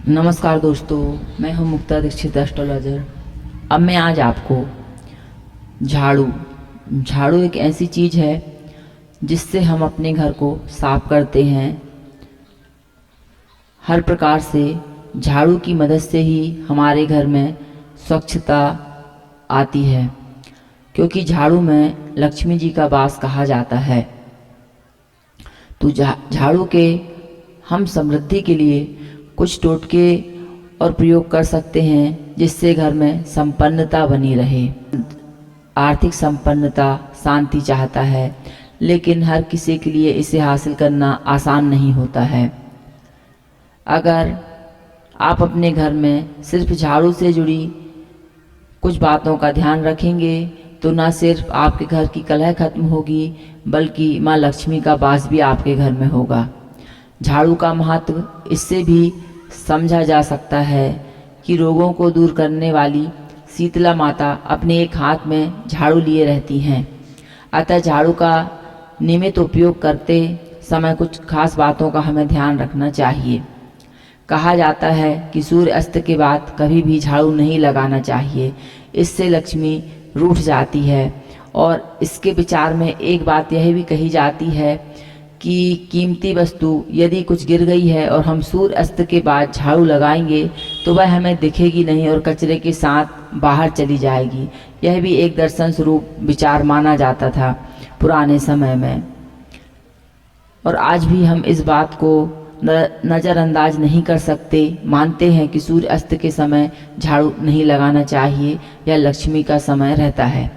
नमस्कार दोस्तों, मैं हूं मुक्ता दीक्षित एस्ट्रोलॉजर। अब मैं आज आपको झाड़ू झाड़ू एक ऐसी चीज़ है जिससे हम अपने घर को साफ करते हैं। हर प्रकार से झाड़ू की मदद से ही हमारे घर में स्वच्छता आती है, क्योंकि झाड़ू में लक्ष्मी जी का वास कहा जाता है। तो झाड़ू के हम समृद्धि के लिए कुछ टोटके और प्रयोग कर सकते हैं जिससे घर में संपन्नता बनी रहे। आर्थिक संपन्नता शांति चाहता है, लेकिन हर किसी के लिए इसे हासिल करना आसान नहीं होता है। अगर आप अपने घर में सिर्फ झाड़ू से जुड़ी कुछ बातों का ध्यान रखेंगे तो न सिर्फ आपके घर की कलह खत्म होगी, बल्कि माँ लक्ष्मी का वास भी आपके घर में होगा। झाड़ू का महत्व इससे भी समझा जा सकता है कि रोगों को दूर करने वाली शीतला माता अपने एक हाथ में झाड़ू लिए रहती हैं। अतः झाड़ू का नियमित उपयोग करते समय कुछ खास बातों का हमें ध्यान रखना चाहिए। कहा जाता है कि सूर्य अस्त के बाद कभी भी झाड़ू नहीं लगाना चाहिए, इससे लक्ष्मी रूठ जाती है। और इसके विचार में एक बात यह भी कही जाती है कि कीमती वस्तु यदि कुछ गिर गई है और हम सूर्य अस्त के बाद झाड़ू लगाएंगे तो वह हमें दिखेगी नहीं और कचरे के साथ बाहर चली जाएगी। यह भी एक दर्शन स्वरूप विचार माना जाता था पुराने समय में, और आज भी हम इस बात को नज़रअंदाज नहीं कर सकते। मानते हैं कि सूर्य अस्त के समय झाड़ू नहीं लगाना चाहिए, यह लक्ष्मी का समय रहता है।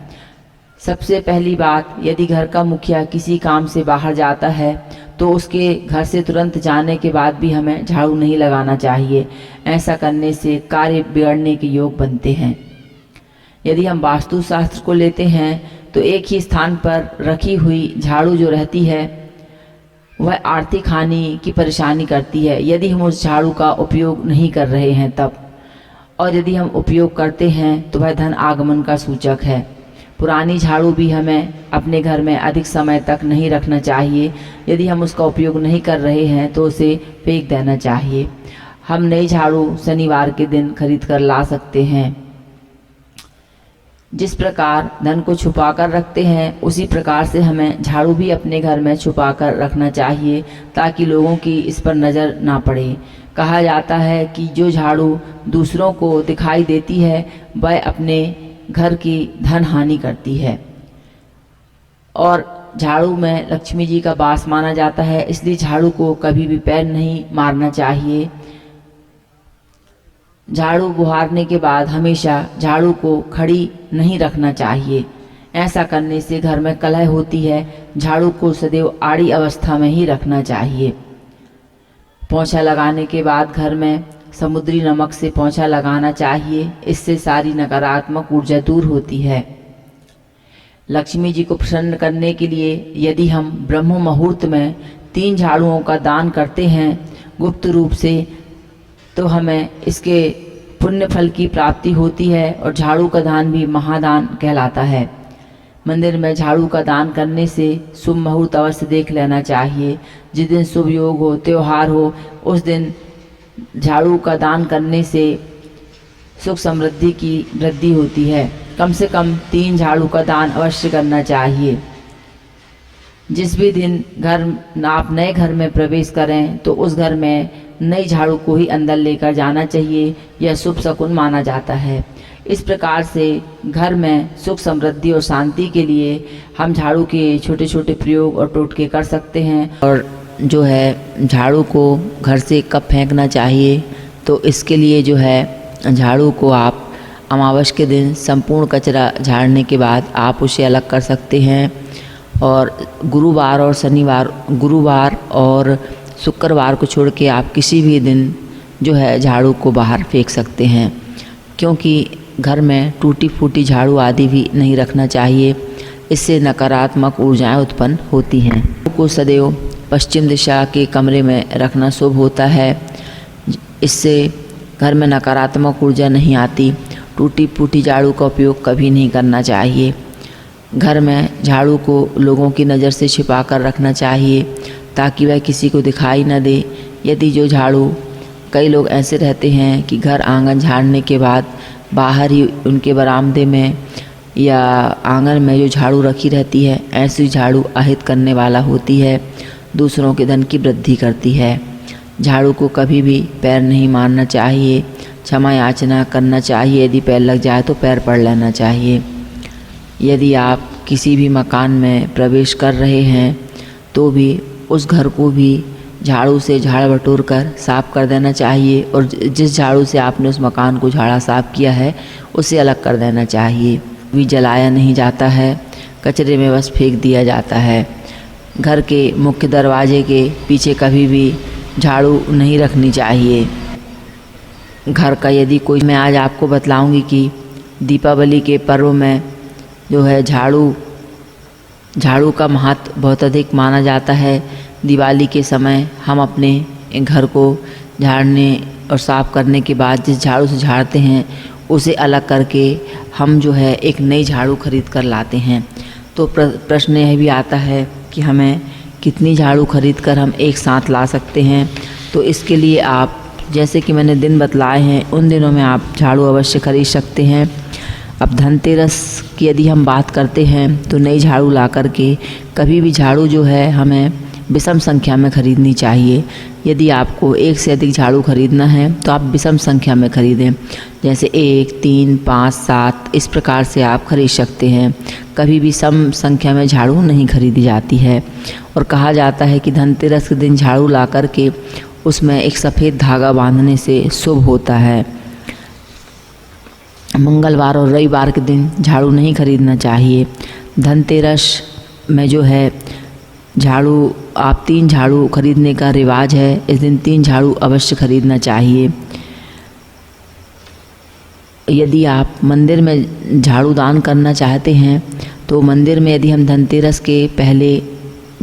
सबसे पहली बात, यदि घर का मुखिया किसी काम से बाहर जाता है तो उसके घर से तुरंत जाने के बाद भी हमें झाड़ू नहीं लगाना चाहिए। ऐसा करने से कार्य बिगड़ने के योग बनते हैं। यदि हम वास्तुशास्त्र को लेते हैं तो एक ही स्थान पर रखी हुई झाड़ू जो रहती है वह आर्थिक हानि की परेशानी करती है यदि हम उस झाड़ू का उपयोग नहीं कर रहे हैं तब, और यदि हम उपयोग करते हैं तो वह धन आगमन का सूचक है। पुरानी झाड़ू भी हमें अपने घर में अधिक समय तक नहीं रखना चाहिए। यदि हम उसका उपयोग नहीं कर रहे हैं तो उसे फेंक देना चाहिए। हम नई झाड़ू शनिवार के दिन खरीद कर ला सकते हैं। जिस प्रकार धन को छुपा कर रखते हैं उसी प्रकार से हमें झाड़ू भी अपने घर में छुपा कर रखना चाहिए ताकि लोगों की इस पर नज़र ना पड़े। कहा जाता है कि जो झाड़ू दूसरों को दिखाई देती है वह अपने घर की धन हानि करती है, और झाड़ू में लक्ष्मी जी का वास माना जाता है, इसलिए झाड़ू को कभी भी पैर नहीं मारना चाहिए। झाड़ू बुहारने के बाद हमेशा झाड़ू को खड़ी नहीं रखना चाहिए। ऐसा करने से घर में कलह होती है। झाड़ू को सदैव आड़ी अवस्था में ही रखना चाहिए। पोंछा लगाने के बाद घर में समुद्री नमक से पोंछा लगाना चाहिए, इससे सारी नकारात्मक ऊर्जा दूर होती है। लक्ष्मी जी को प्रसन्न करने के लिए यदि हम ब्रह्म मुहूर्त में 3 झाड़ुओं का दान करते हैं गुप्त रूप से तो हमें इसके पुण्य फल की प्राप्ति होती है, और झाड़ू का दान भी महादान कहलाता है। मंदिर में झाड़ू का दान करने से शुभ मुहूर्त अवश्य देख लेना चाहिए। जिस दिन शुभ योग हो, त्यौहार हो, उस दिन झाड़ू का दान करने से सुख समृद्धि की वृद्धि होती है। कम से कम 3 झाड़ू का दान अवश्य करना चाहिए। जिस भी दिन आप नए घर में प्रवेश करें तो उस घर में नई झाड़ू को ही अंदर लेकर जाना चाहिए, यह शुभ शकुन माना जाता है। इस प्रकार से घर में सुख समृद्धि और शांति के लिए हम झाड़ू के छोटे छोटे प्रयोग और टोटके कर सकते हैं। और जो है झाड़ू को घर से कब फेंकना चाहिए, तो इसके लिए जो है झाड़ू को आप अमावस्या के दिन संपूर्ण कचरा झाड़ने के बाद आप उसे अलग कर सकते हैं, और गुरुवार और शुक्रवार को छोड़ के आप किसी भी दिन जो है झाड़ू को बाहर फेंक सकते हैं, क्योंकि घर में टूटी फूटी झाड़ू आदि भी नहीं रखना चाहिए। इससे नकारात्मक ऊर्जाएं उत्पन्न होती हैं। को सदैव पश्चिम दिशा के कमरे में रखना शुभ होता है, इससे घर में नकारात्मक ऊर्जा नहीं आती। टूटी फूटी झाड़ू का उपयोग कभी नहीं करना चाहिए। घर में झाड़ू को लोगों की नज़र से छिपा कर रखना चाहिए ताकि वह किसी को दिखाई न दे। यदि जो झाड़ू कई लोग ऐसे रहते हैं कि घर आंगन झाड़ने के बाद बाहर ही उनके बरामदे में या आंगन में जो झाड़ू रखी रहती है, ऐसी झाड़ू अहित करने वाला होती है, दूसरों के धन की वृद्धि करती है। झाड़ू को कभी भी पैर नहीं मारना चाहिए, क्षमा याचना करना चाहिए। यदि पैर लग जाए तो पैर पड़ लेना चाहिए। यदि आप किसी भी मकान में प्रवेश कर रहे हैं तो भी उस घर को भी झाड़ू से झाड़ बटोर कर साफ़ कर देना चाहिए, और जिस झाड़ू से आपने उस मकान को झाड़ा साफ़ किया है उसे अलग कर देना चाहिए। भी जलाया नहीं जाता है, कचरे में बस फेंक दिया जाता है। घर के मुख्य दरवाजे के पीछे कभी भी झाड़ू नहीं रखनी चाहिए। घर का यदि कोई, मैं आज आपको बतलाऊंगी कि दीपावली के पर्व में जो है झाड़ू का महत्व बहुत अधिक माना जाता है। दिवाली के समय हम अपने घर को झाड़ने और साफ़ करने के बाद जिस झाड़ू से झाड़ते हैं उसे अलग करके हम जो है एक नई झाड़ू खरीद कर लाते हैं। तो प्रश्न यह भी आता है कि हमें कितनी झाड़ू खरीद कर हम एक साथ ला सकते हैं। तो इसके लिए आप, जैसे कि मैंने दिन बतलाए हैं, उन दिनों में आप झाड़ू अवश्य खरीद सकते हैं। अब धनतेरस की यदि हम बात करते हैं तो नई झाड़ू ला कर के कभी भी झाड़ू जो है हमें विषम संख्या में खरीदनी चाहिए। यदि आपको एक से अधिक झाड़ू खरीदना है तो आप विषम संख्या में खरीदें, जैसे 1, 3, 5, 7 इस प्रकार से आप खरीद सकते हैं। कभी भी सम संख्या में झाड़ू नहीं खरीदी जाती है। और कहा जाता है कि धनतेरस के दिन झाड़ू ला कर के उसमें एक सफ़ेद धागा बांधने से शुभ होता है। मंगलवार और रविवार के दिन झाड़ू नहीं खरीदना चाहिए। धनतेरस में जो है झाड़ू, आप 3 झाड़ू खरीदने का रिवाज है। इस दिन 3 झाड़ू अवश्य खरीदना चाहिए। यदि आप मंदिर में झाड़ू दान करना चाहते हैं तो मंदिर में यदि हम धनतेरस के पहले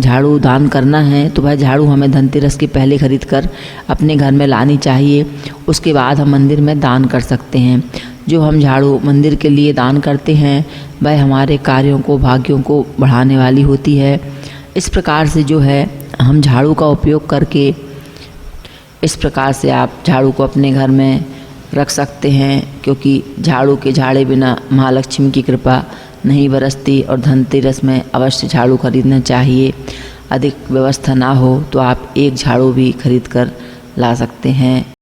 झाड़ू दान करना है तो वह झाड़ू हमें धनतेरस के पहले खरीद कर अपने घर में लानी चाहिए। उसके बाद हम मंदिर में दान कर सकते हैं। जो हम झाड़ू मंदिर के लिए दान करते हैं वह हमारे कार्यों को, भाग्यों को बढ़ाने वाली होती है। इस प्रकार से जो है हम झाड़ू का उपयोग करके, इस प्रकार से आप झाड़ू को अपने घर में रख सकते हैं, क्योंकि झाड़ू के झाड़े बिना महालक्ष्मी की कृपा नहीं बरसती। और धनतेरस में अवश्य झाड़ू खरीदना चाहिए। अधिक व्यवस्था ना हो तो आप एक झाड़ू भी खरीद कर ला सकते हैं।